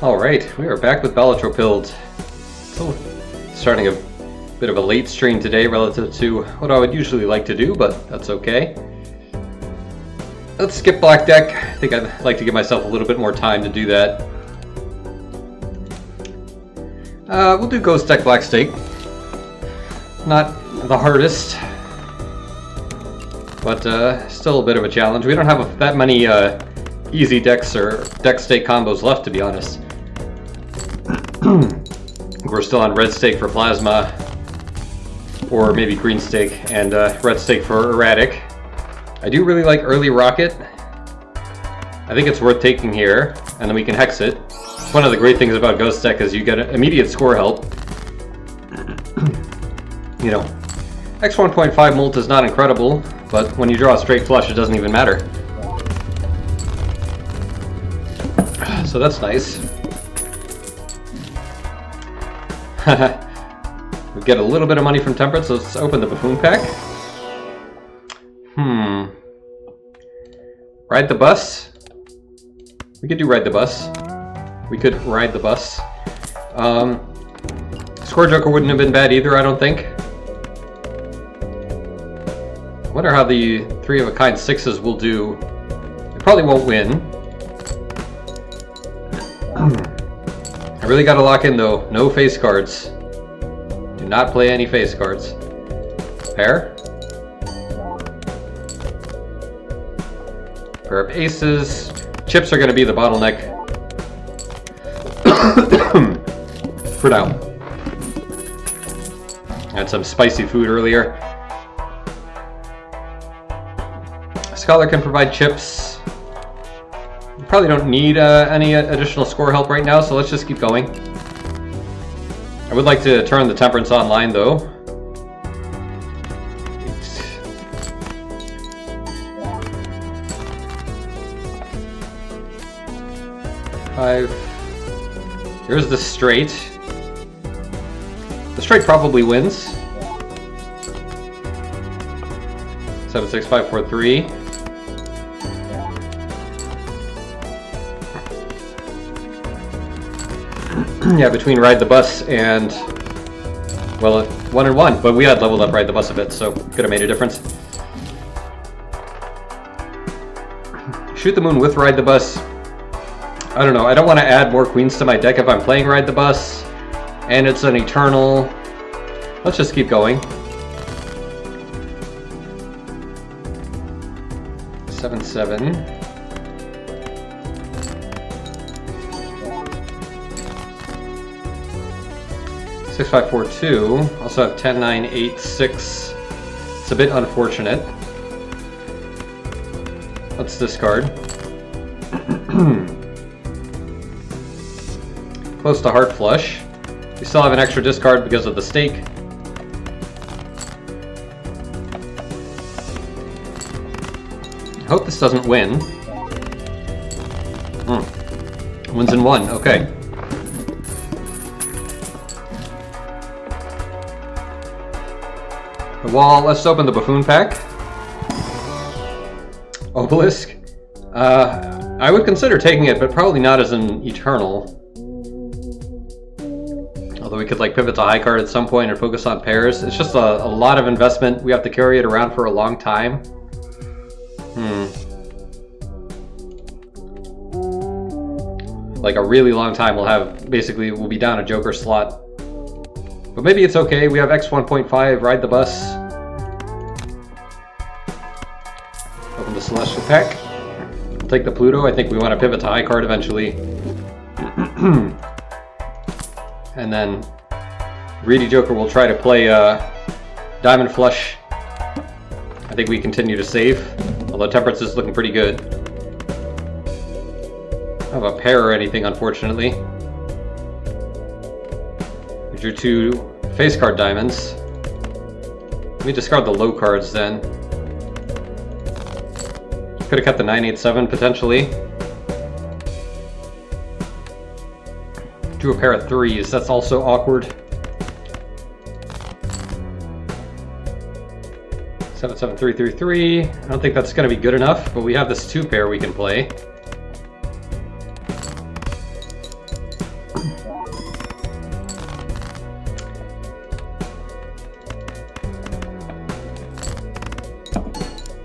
Alright, we are back with Balatro build. So, starting a bit of a late stream today relative to what I would usually like to do, but that's okay. Let's skip black deck. I think I'd like to give myself a little bit more time to do that. We'll do ghost deck black stake. Not the hardest, but still a bit of a challenge. We don't have that many easy decks or deck stake combos left, to be honest. We're still on red stake for plasma, or maybe green stake, and red stake for erratic. I do really like early rocket. I think it's worth taking here, and then we can hex it. One of the great things about ghost deck is you get immediate score help. You know, X 1.5 Molt is not incredible, but when you draw a straight flush, it doesn't even matter. So that's nice. We get a little bit of money from Temperance, so let's open the Buffoon pack. Ride the bus? We could do ride the bus. We could ride the bus. Score Joker wouldn't have been bad either, I don't think. I wonder how the 3 of a kind 6s will do. It probably won't win. I really gotta lock in though. No face cards. Do not play any face cards. Pair. Pair of aces. Chips are gonna be the bottleneck. For now. Had some spicy food earlier. Scholar can provide chips. We probably don't need any additional score help right now, so let's just keep going. I would like to turn the Temperance online though. Five. Here's the straight. The straight probably wins. 7, 6, 5, 4, 3. Yeah, between Ride the Bus and, well, 1 and 1, but we had leveled up Ride the Bus a bit, so could have made a difference. Shoot the Moon with Ride the Bus. I don't know, I don't want to add more queens to my deck if I'm playing Ride the Bus, and it's an Eternal. Let's just keep going. 7, 7. 6, 5, 4, 2. Also have 10, 9, 8, 6. It's a bit unfortunate. Let's discard. Close to Heart Flush. We still have an extra discard because of the stake. I hope this doesn't win. Wins in 1, okay. The wall, let's open the Buffoon pack. Obelisk. I would consider taking it, but probably not as an Eternal. Although we could like pivot to high card at some point and focus on pairs. It's just a lot of investment. We have to carry it around for a long time. Like a really long time. We'll be down a Joker slot. But maybe it's okay. We have X 1.5, Ride the Bus. Open the Celestial pack. We'll take the Pluto. I think we want to pivot to high card eventually. And then Greedy Joker will try to play Diamond Flush. I think we continue to save, although Temperance is looking pretty good. I don't have a pair or anything, unfortunately. We drew 2 face card diamonds. Let me discard the low cards then. Could have cut the 9, 8, 7 potentially. Drew a pair of 3s, that's also awkward. 7, 7, 3, 3, 3. I don't think that's going to be good enough, but we have this 2 pair we can play.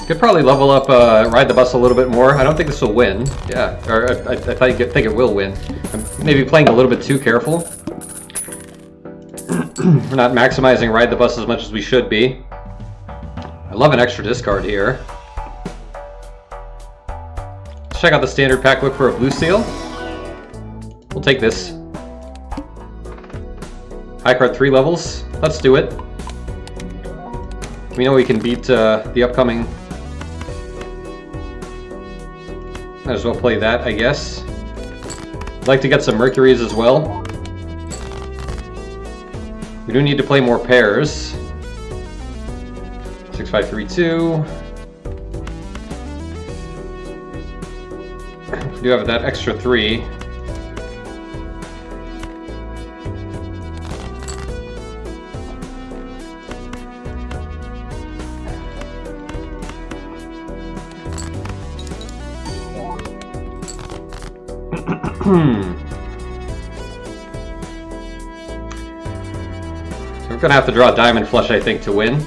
Could probably level up Ride the Bus a little bit more. I don't think this will win. Yeah, or I think it will win. I'm maybe playing a little bit too careful. We're not maximizing Ride the Bus as much as we should be. I love an extra discard here. Let's check out the standard pack, look for a blue seal. We'll take this. High card 3 levels. Let's do it. We know we can beat the upcoming. Might as well play that, I guess. I'd like to get some Mercuries as well. We do need to play more pairs. 6532. We do have that extra 3. So we're gonna have to draw a diamond flush, I think, to win.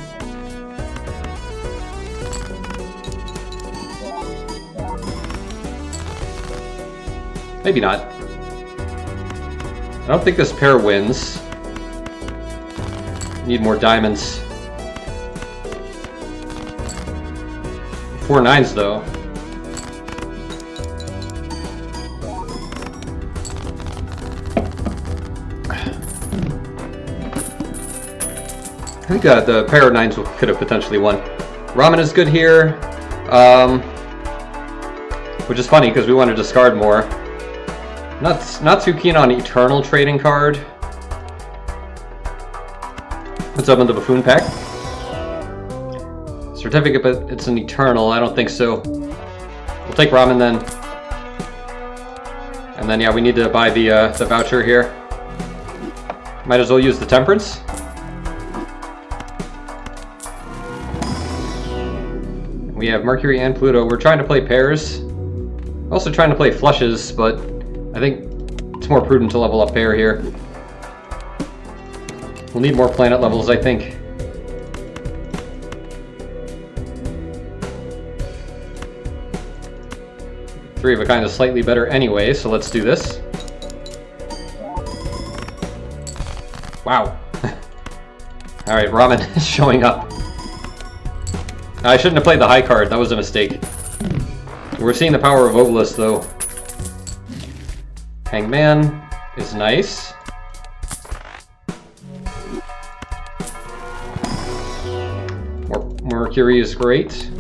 Maybe not. I don't think this pair wins. Need more diamonds. 4 9s though. I think the pair of 9s could have potentially won. Ramen is good here, which is funny because we want to discard more. Not too keen on Eternal trading card. Let's open the Buffoon pack. Certificate, but it's an Eternal. I don't think so. We'll take Ramen then. And then yeah, we need to buy the voucher here. Might as well use the Temperance. We have Mercury and Pluto. We're trying to play pairs. Also trying to play flushes, but I think it's more prudent to level up pair here. We'll need more planet levels, I think. Three of a kind is slightly better anyway, so let's do this. Wow. Alright, Ramen is showing up. I shouldn't have played the high card, that was a mistake. We're seeing the power of Obelisk though. Hangman is nice. Mercury is great.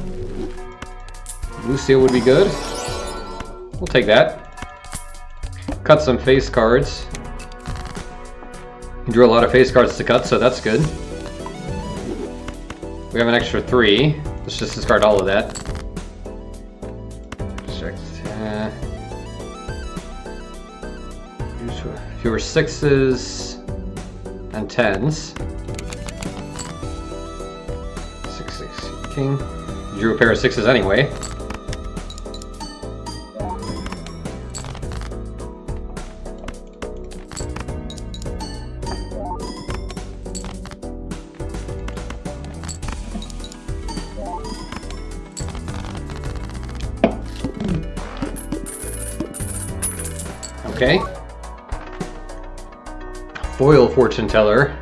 Lucio would be good. We'll take that. Cut some face cards. You drew a lot of face cards to cut, so that's good. We have an extra 3. Let's just discard all of that. Check. Fewer 6s and 10s. 6, 6, king. You drew a pair of 6s anyway. Okay. Foil Fortune Teller.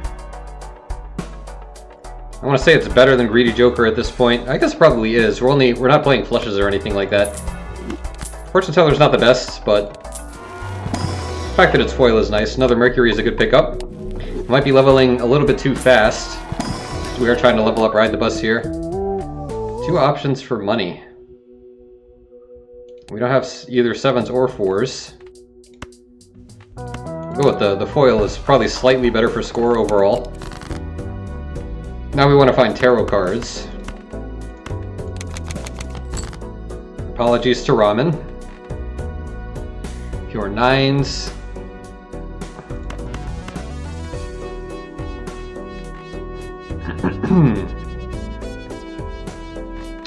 I want to say it's better than Greedy Joker at this point. I guess it probably is. We're not playing flushes or anything like that. Fortune Teller's not the best, but the fact that it's foil is nice. Another Mercury is a good pickup. Might be leveling a little bit too fast. We are trying to level up Ride the Bus here. 2 options for money. We don't have either 7s or 4s. Go with the foil is probably slightly better for score overall. Now we want to find tarot cards. Apologies to Ramen. Pure 9s.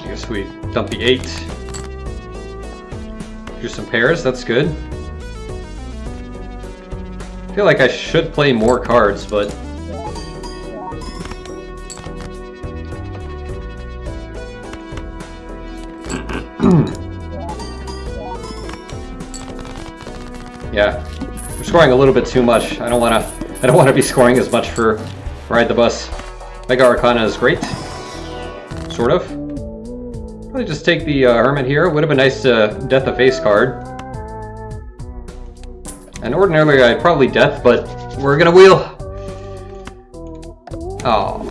I guess we dump the 8. Do some pairs, that's good. I feel like I should play more cards, but Yeah, we're scoring a little bit too much. I don't want to be scoring as much for Ride the Bus. Mega Arcana is great, sort of. Probably just take the Hermit here. Would have been nice to Death a face card. And ordinarily I'd probably Death, but we're gonna wheel. Oh,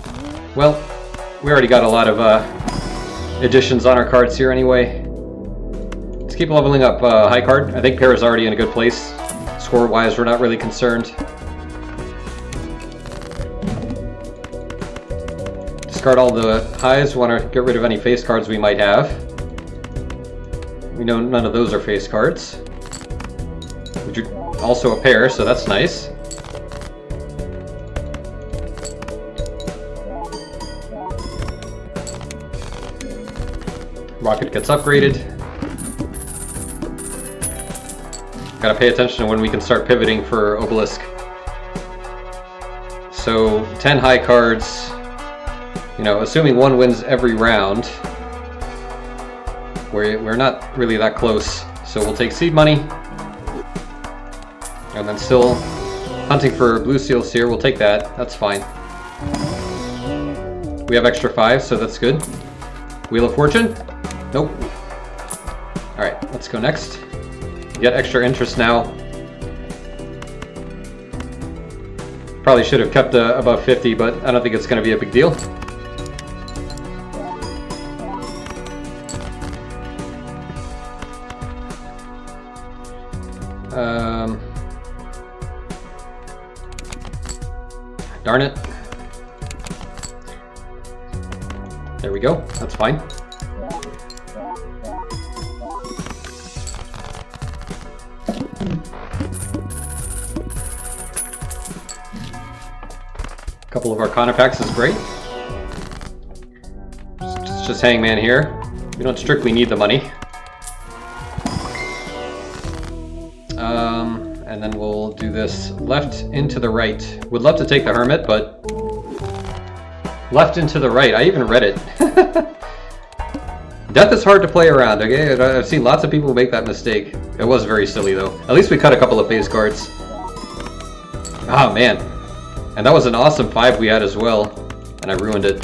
well, we already got a lot of additions on our cards here anyway. Let's keep leveling up high card. I think pair is already in a good place. Score-wise, we're not really concerned. Discard all the highs. Want to get rid of any face cards we might have. We know none of those are face cards. We drew also a pair, so that's nice. Rocket gets upgraded. Gotta pay attention to when we can start pivoting for Obelisk. So 10 high cards. You know, assuming one wins every round, we're not really that close. So we'll take seed money. And then still hunting for blue seals here. We'll take that. That's fine. We have extra 5, so that's good. Wheel of Fortune? Nope. Alright, let's go next. Get extra interest now. Probably should have kept above 50, but I don't think it's going to be a big deal. Darn it. There we go. That's fine. A couple of Arcana packs is great. Just Hangman here. We don't strictly need the money. And then we'll do this left into the right. Would love to take the Hermit, but left into the right. I even read it. Death is hard to play around, okay? I've seen lots of people make that mistake. It was very silly, though. At least we cut a couple of face cards. Oh, man. And that was an awesome 5 we had as well. And I ruined it.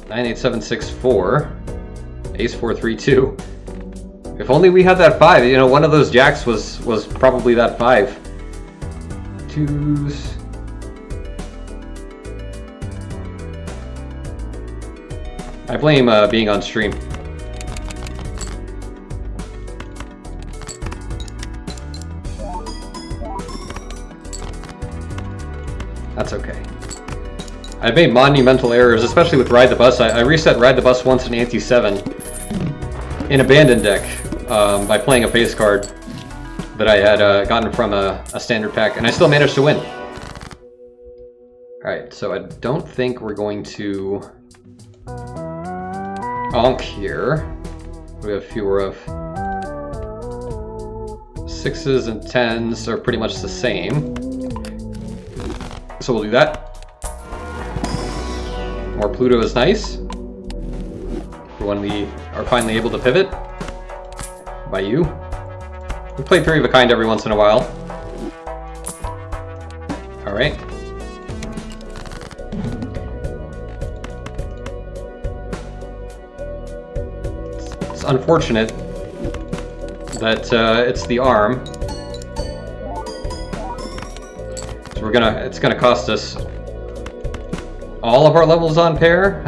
98764. Ace 432. If only we had that 5. You know, one of those jacks was probably that 5. 2s. I blame being on stream. That's okay. I've made monumental errors, especially with Ride the Bus. I reset Ride the Bus once in Ante 7 in Abandoned deck by playing a face card that I had gotten from a standard pack, and I still managed to win. Alright, so I don't think we're going to Onk here. We have fewer of 6s and 10s are pretty much the same. So we'll do that. More Pluto is nice. When we are finally able to pivot. By you. We play 3 of a kind every once in a while. Alright. It's unfortunate that it's the arm. So it's gonna cost us all of our levels on pair.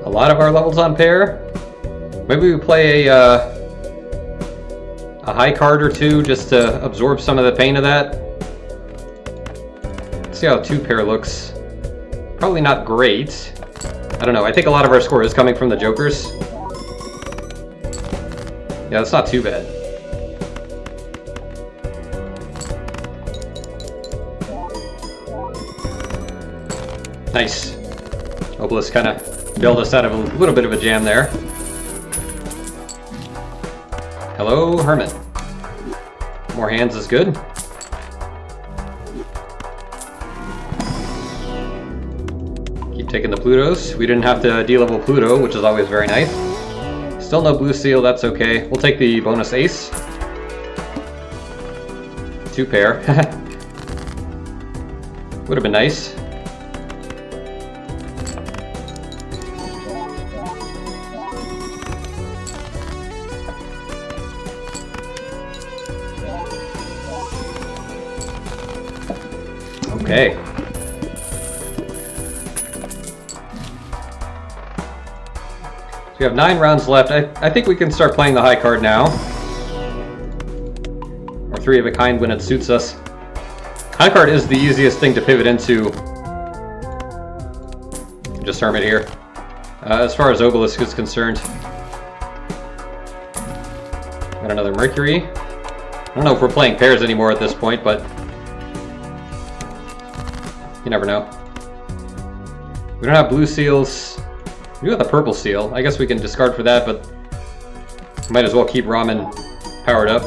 A lot of our levels on pair. Maybe we play a high card or 2 just to absorb some of the pain of that. Let's see how 2 pair looks. Probably not great. I don't know. I think a lot of our score is coming from the jokers. Yeah, that's not too bad. Nice. Obelisk kind of bailed us out of a little bit of a jam there. Hello, Hermit. More hands is good. Keep taking the Plutos. We didn't have to D-level Pluto, which is always very nice. Still Still no blue seal, that's okay. We'll take the bonus ace. 2 pair. Would have been nice. Okay. So we have 9 rounds left. I think we can start playing the high card now. Or 3 of a kind when it suits us. High card is the easiest thing to pivot into. Just Hermit here. As far as Obelisk is concerned. Got another Mercury. I don't know if we're playing pairs anymore at this point, but you never know. We don't have blue seals. We do have the purple seal. I guess we can discard for that, but might as well keep Ramen powered up.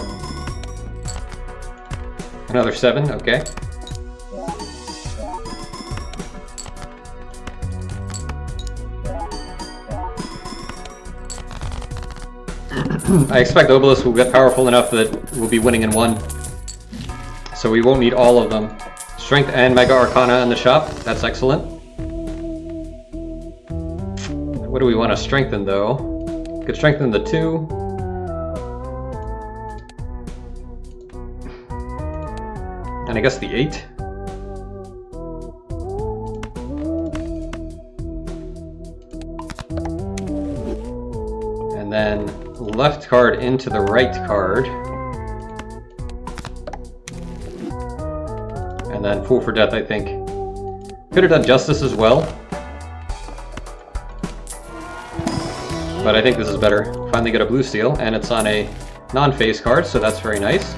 Another 7, okay. I expect Obelisk will get powerful enough that we'll be winning in 1. So we won't need all of them. Strength and Mega Arcana in the shop. That's excellent. What do we want to strengthen, though? Could strengthen the 2. And I guess the 8. And then left card into the right card. And then Fool for Death, I think. Could have done Justice as well. But I think this is better. Finally get a blue seal, and it's on a non-face card, so that's very nice.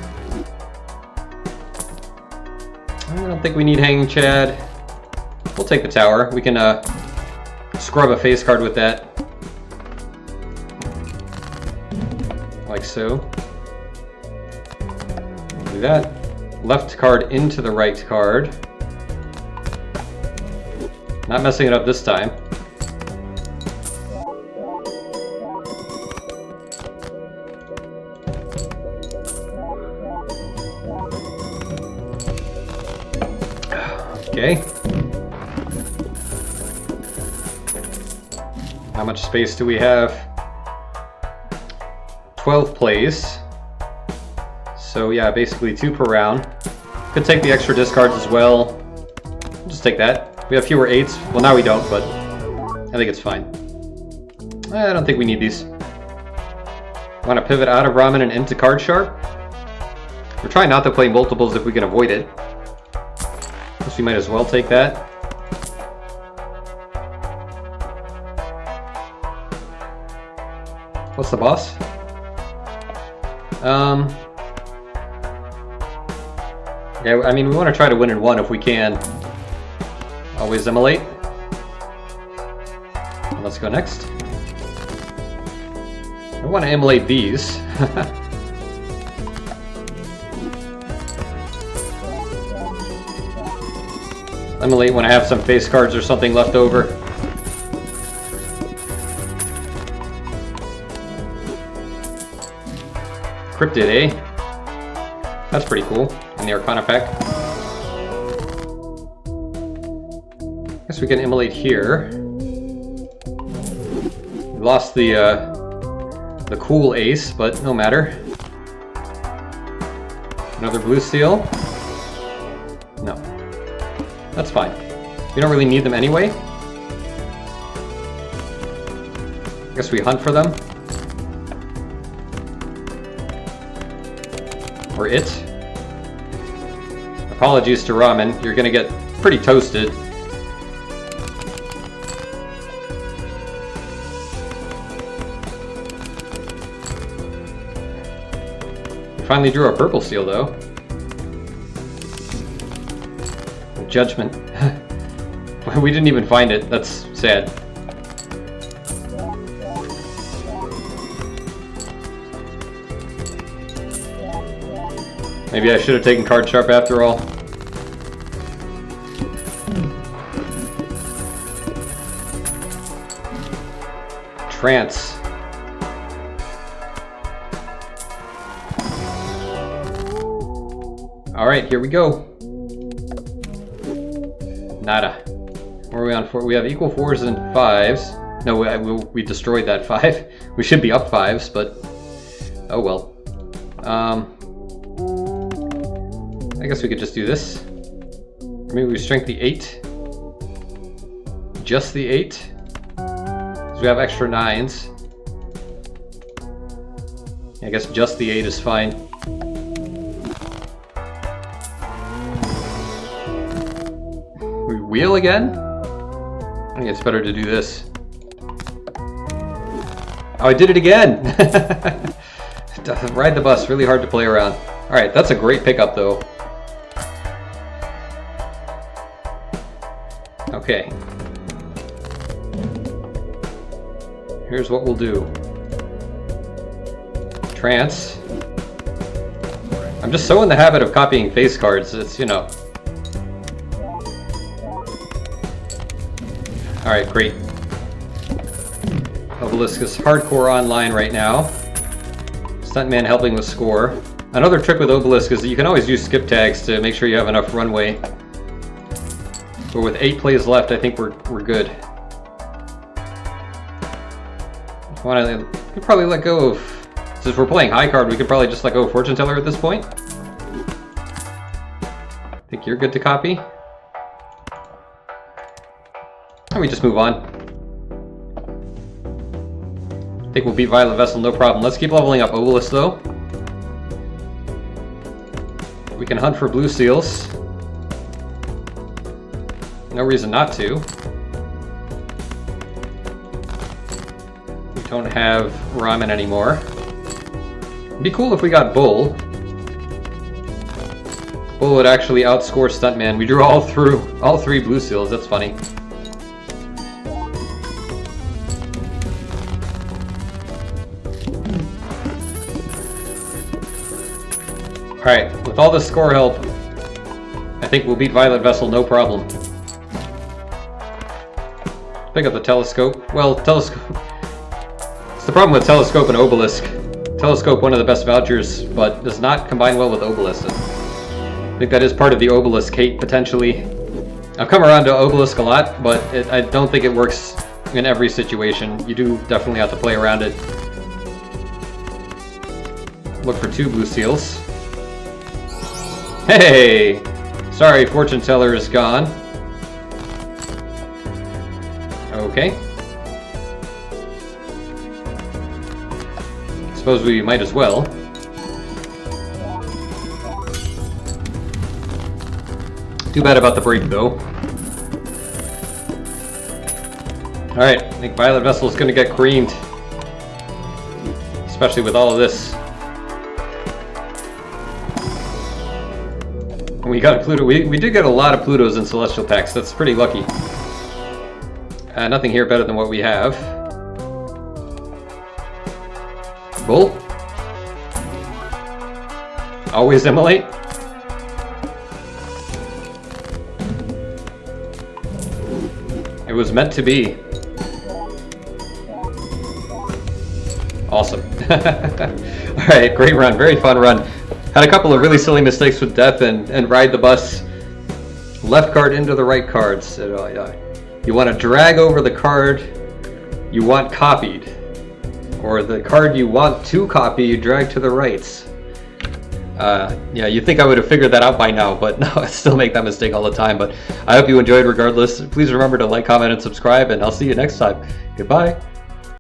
I don't think we need Hanging Chad. We'll take the tower. We can scrub a face card with that. Like so. Do that. Left card into the right card. Not messing it up this time. Okay. How much space do we have? 12 plays. So yeah, basically 2 per round. Could take the extra discards as well. Just take that. We have fewer 8s. Well, now we don't, but I think it's fine. I don't think we need these. Want to pivot out of Ramen and into Card Sharp? We're trying not to play multiples if we can avoid it. Guess we might as well take that. What's the boss? Yeah, I mean, we want to try to win in 1 if we can. Always immolate. And let's go next. I want to immolate these. Immolate when I have some face cards or something left over. Cryptid, eh? That's pretty cool. In the Arcana pack. Guess we can immolate here. We lost the cool ace, but no matter. Another blue seal. No. That's fine. We don't really need them anyway. I guess we hunt for them. Or it. Apologies to Ramen, you're gonna get pretty toasted. We finally drew a purple seal though. Judgment. We didn't even find it, that's sad. Maybe I should have taken Card Sharp after all. Trance. Alright, here we go. Nada. What are we on for? We have equal 4s and 5s. No, we destroyed that 5. We should be up 5s, but oh well. I guess we could just do this. Or maybe we strength the 8. Just the 8. So we have extra 9s. I guess just the 8 is fine. We wheel again? I think it's better to do this. Oh, I did it again! Ride the bus, really hard to play around. Alright, that's a great pickup though. Okay. Here's what we'll do. Trance. I'm just so in the habit of copying face cards, it's, you know. Alright, great. Obelisk is hardcore online right now. Stuntman helping with score. Another trick with Obelisk is that you can always use skip tags to make sure you have enough runway. But with 8 plays left, I think we're good. We could probably let go of... Since we're playing high card, we could probably just let go of Fortune Teller at this point. I think you're good to copy. And we just move on. I think we'll beat Violet Vessel, no problem. Let's keep leveling up Obelisk though. We can hunt for blue seals. No reason not to. We don't have ramen anymore. It'd be cool if we got Bull. Bull would actually outscore Stuntman. We drew all 3 blue seals, that's funny. Alright, with all this score help, I think we'll beat Violet Vessel, no problem. Pick up the Telescope. Well, Telescope... It's the problem with Telescope and Obelisk. Telescope, one of the best vouchers, but does not combine well with Obelisk. I think that is part of the Obelisk hate, potentially. I've come around to Obelisk a lot, but I don't think it works in every situation. You do definitely have to play around it. Look for 2 blue seals. Hey! Sorry, Fortune Teller is gone. Okay. Suppose we might as well. Too bad about the break, though. Alright, I think Violet Vessel is going to get creamed. Especially with all of this. We got a Pluto. We did get a lot of Plutos in Celestial packs. That's pretty lucky. Nothing here better than what we have. Bull. Always immolate. It was meant to be. Awesome. Alright, great run. Very fun run. Had a couple of really silly mistakes with Death and Ride the Bus. Left card into the right card. So, you want to drag over the card you want copied. Or the card you want to copy, you drag to the right. Yeah, you'd think I would have figured that out by now, but no, I still make that mistake all the time. But I hope you enjoyed regardless. Please remember to like, comment, and subscribe, and I'll see you next time. Goodbye.